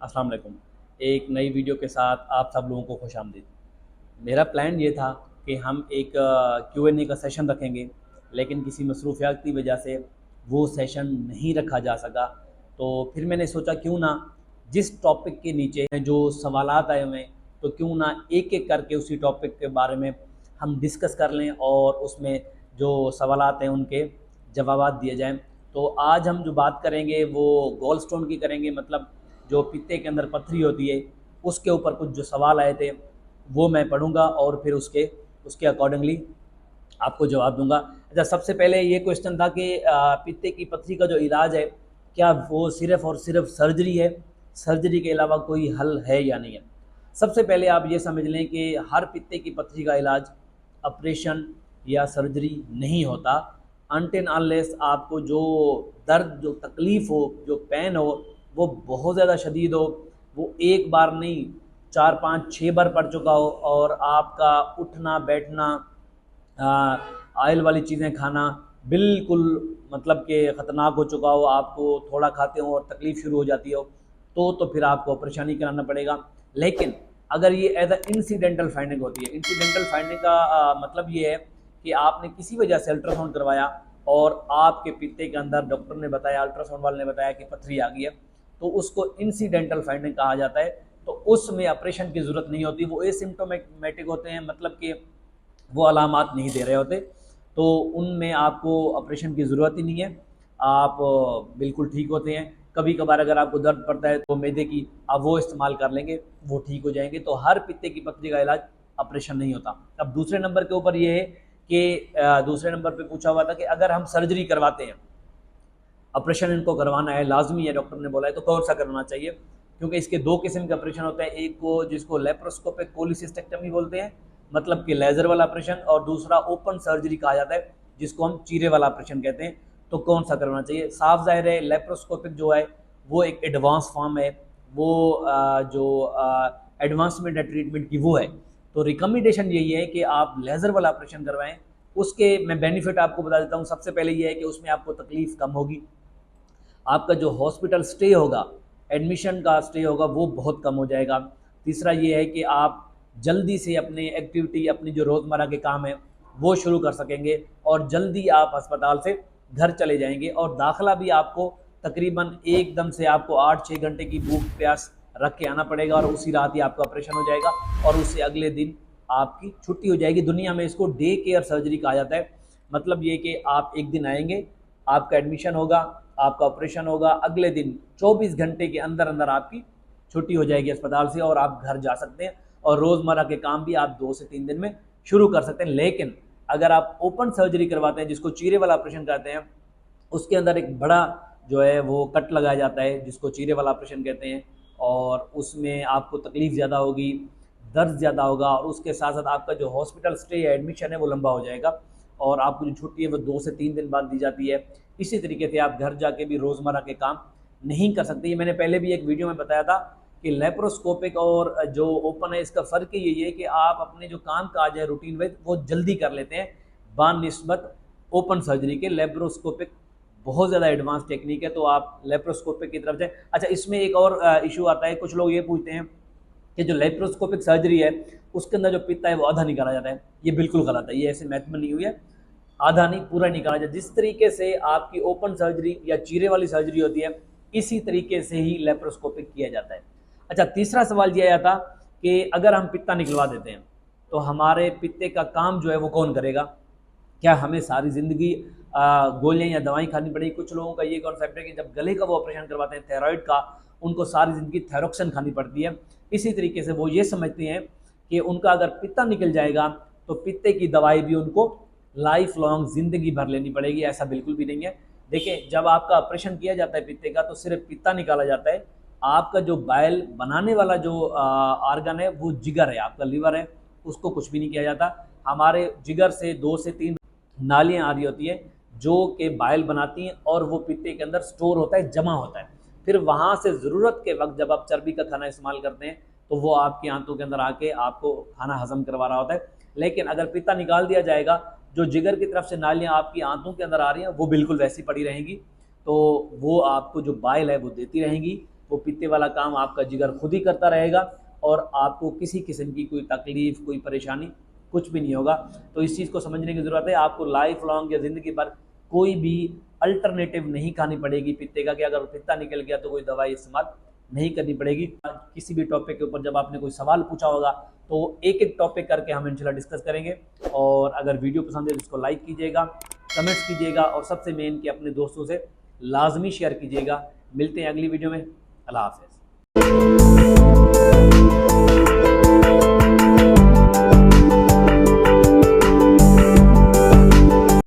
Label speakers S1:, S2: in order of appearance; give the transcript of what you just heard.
S1: अस्सलाम वालेकुम। एक नई वीडियो के साथ आप सब लोगों को खुशामदीद। मेरा प्लान ये था कि हम एक Q&A का सेशन रखेंगे, लेकिन किसी मसरूफियात की वजह से वो सेशन नहीं रखा जा सका। तो फिर मैंने सोचा क्यों ना जिस टॉपिक के नीचे जो सवालात आए हुए हैं, तो क्यों ना एक एक करके उसी टॉपिक के बारे में हम डिस्कस कर लें और उसमें जो सवालात हैं उनके जवाबात दिए जाएं। तो आज हम जो बात करेंगे वो गोल्ड स्टोन की करेंगे, मतलब जो पित्ते के अंदर पथरी होती है उसके ऊपर कुछ जो सवाल आए थे वो मैं पढ़ूंगा और फिर उसके उसके अकॉर्डिंगली आपको जवाब दूंगा। अच्छा, सबसे पहले ये क्वेश्चन था कि पित्ते की पथरी का जो इलाज है, क्या वो सिर्फ और सिर्फ सर्जरी है, सर्जरी के अलावा कोई हल है या नहीं है। सबसे पहले आप ये समझ लें कि हर पित्ते की पथरी का इलाज ऑपरेशन या सर्जरी नहीं होता। अनटिल अनलेस आपको जो दर्द, जो तकलीफ़ हो, जो पेन हो, वो बहुत ज़्यादा शदीद हो, वो एक बार नहीं 4 5 6 बार पड़ चुका हो और आपका उठना बैठना, ऑयल वाली चीज़ें खाना बिल्कुल मतलब कि ख़तरनाक हो चुका हो, आपको थोड़ा खाते हो और तकलीफ़ शुरू हो जाती हो, तो फिर आपको ऑपरेशन ही कराना पड़ेगा। लेकिन अगर ये एज अ इंसिडेंटल फाइंडिंग होती है, इंसिडेंटल फाइंडिंग का मतलब ये है कि आपने किसी वजह से अल्ट्रासाउंड करवाया और आपके पित्ते के अंदर डॉक्टर ने बताया, अल्ट्रासाउंड वाले ने बताया कि पथरी आ गई है, तो उसको इंसिडेंटल फाइंडिंग कहा जाता है। तो उसमें ऑपरेशन की ज़रूरत नहीं होती, वो एसिम्टोमेटिक होते हैं, मतलब कि वो अलामात नहीं दे रहे होते, तो उनमें आपको ऑपरेशन की ज़रूरत ही नहीं है। आप बिल्कुल ठीक होते हैं। कभी कभार अगर आपको दर्द पड़ता है तो मैदे की आप वो इस्तेमाल कर लेंगे, वो ठीक हो जाएंगे। तो हर पित्ते की पथरी का इलाज ऑपरेशन नहीं होता। अब दूसरे नंबर के ऊपर ये है कि दूसरे नंबर पे पूछा हुआ था कि अगर हम सर्जरी करवाते हैं, ऑपरेशन इनको करवाना है, लाजमी है, डॉक्टर ने बोला है, तो कौन सा करवाना चाहिए। क्योंकि इसके दो किस्म के ऑपरेशन होते हैं, एक को जिसको लेप्रोस्कोपिक कोलिसिस्टेक्टमी बोलते हैं, मतलब कि लेज़र वाला ऑपरेशन, और दूसरा ओपन सर्जरी कहा जाता है जिसको हम चीरे वाला ऑपरेशन कहते हैं। तो कौन सा करवाना चाहिए। साफ जाहिर है लेप्रोस्कोपिक जो है वो एक एडवांस फॉर्म है, वो जो एडवांसमेंट है ट्रीटमेंट की वो है। तो रिकमेंडेशन यही है कि आप लेज़र वाला ऑपरेशन करवाएं। उसके मैं बेनिफिट आपको बता देता हूँ। सबसे पहले ये है कि उसमें आपको तकलीफ कम होगी, आपका जो हॉस्पिटल स्टे होगा, एडमिशन का स्टे होगा, वो बहुत कम हो जाएगा। तीसरा ये है कि आप जल्दी से अपनी एक्टिविटी, अपनी जो रोज़मर्रा के काम हैं वो शुरू कर सकेंगे और जल्दी आप अस्पताल से घर चले जाएंगे। और दाखिला भी आपको तकरीबन एकदम से आपको 8 6 घंटे की भूख प्यास रख के आना पड़ेगा और उसी रात ही आपका ऑपरेशन हो जाएगा और उससे अगले दिन आपकी छुट्टी हो जाएगी। दुनिया में इसको डे केयर सर्जरी कहा जाता है। मतलब ये कि आप एक दिन आएंगे, आपका एडमिशन होगा, आपका ऑपरेशन होगा, अगले दिन 24 घंटे के अंदर अंदर आपकी छुट्टी हो जाएगी अस्पताल से और आप घर जा सकते हैं और रोज़मर्रा के काम भी आप 2 से 3 दिन में शुरू कर सकते हैं। लेकिन अगर आप ओपन सर्जरी करवाते हैं, जिसको चीरे वाला ऑपरेशन कहते हैं, उसके अंदर एक बड़ा जो है वो कट लगाया जाता है जिसको चीरे वाला ऑपरेशन कहते हैं, और उसमें आपको तकलीफ़ ज़्यादा होगी, दर्द ज़्यादा होगा, और उसके साथ साथ आपका जो हॉस्पिटल स्टे या एडमिशन है वो लंबा हो जाएगा और आपको जो छुट्टी है वो 2 से 3 दिन बाद दी जाती है। इसी तरीके से आप घर जाके भी रोज़मर्रा के काम नहीं कर सकते। ये मैंने पहले भी एक वीडियो में बताया था कि लेप्रोस्कोपिक और जो ओपन है इसका फ़र्क यही है कि आप अपने जो काम काज है रूटीन वाइज वो जल्दी कर लेते हैं बानिस्बत ओपन सर्जरी के। लेप्रोस्कोपिक बहुत ज़्यादा एडवांस टेक्निक है, तो आप लेप्रोस्कोपिक की तरफ जाए। अच्छा, इसमें एक और इशू आता है, कुछ लोग ये पूछते हैं कि जो लेप्रोस्कोपिक सर्जरी है उसके अंदर जो पित्ता है वो आधा निकाला जाता है। ये बिल्कुल गलत है, ये ऐसे मैथ में नहीं हुई है। आधा नहीं, पूरा निकाला जाए। जिस तरीके से आपकी ओपन सर्जरी या चीरे वाली सर्जरी होती है, इसी तरीके से ही लेप्रोस्कोपिक किया जाता है। अच्छा, तीसरा सवाल ये आया था कि अगर हम पित्ता निकलवा देते हैं तो हमारे पित्ते का काम जो है वो कौन करेगा, क्या हमें सारी ज़िंदगी गोलियाँ या दवाई खानी पड़ेगी। कुछ लोगों का ये कॉन्सेप्ट है कि जब गले का वो ऑपरेशन करवाते हैं थायराइड का, उनको सारी ज़िंदगी थायरोक्सिन खानी पड़ती है। इसी तरीके से वो ये समझते हैं कि उनका अगर पित्ता निकल जाएगा तो पित्ते की दवाई भी उनको लाइफ लॉन्ग ज़िंदगी भर लेनी पड़ेगी। ऐसा बिल्कुल भी नहीं है। देखिए, जब आपका ऑपरेशन किया जाता है पित्ते का तो सिर्फ पित्ता निकाला जाता है। आपका जो बाइल बनाने वाला जो आर्गन है वो जिगर है, आपका लीवर है, उसको कुछ भी नहीं किया जाता। हमारे जिगर से 2 से 3 नालियाँ आ रही होती है जो कि बाइल बनाती हैं और वो पित्ते के अंदर स्टोर होता है, जमा होता है। फिर वहाँ से ज़रूरत के वक्त जब आप चर्बी का खाना इस्तेमाल करते हैं तो वो आपकी आंतों के अंदर आके आपको खाना हजम करवा रहा होता है। लेकिन अगर पित्ता निकाल दिया जाएगा, जो जिगर की तरफ से नालियाँ आपकी आंतों के अंदर आ रही हैं वो बिल्कुल वैसी पड़ी रहेंगी, तो वो आपको जो बाइल है वो देती रहेंगी। वो पित्ते वाला काम आपका जिगर खुद ही करता रहेगा और आपको किसी किस्म की कोई तकलीफ़, कोई परेशानी कुछ भी नहीं होगा। तो इस चीज़ को समझने की ज़रूरत है। आपको लाइफ लॉन्ग या ज़िंदगी भर कोई भी अल्टरनेटिव नहीं खानी पड़ेगी पित्ते का, कि अगर पित्ता निकल गया तो कोई दवाई इस्तेमाल नहीं करनी पड़ेगी। किसी भी टॉपिक के ऊपर जब आपने कोई सवाल पूछा होगा तो एक एक टॉपिक करके हम इंशाल्लाह डिस्कस करेंगे। और अगर वीडियो पसंद है तो इसको लाइक कीजिएगा, कमेंट्स कीजिएगा और सबसे मेन कि अपने दोस्तों से लाजमी शेयर कीजिएगा। मिलते हैं अगली वीडियो में। अल्लाह हाफ़िज़।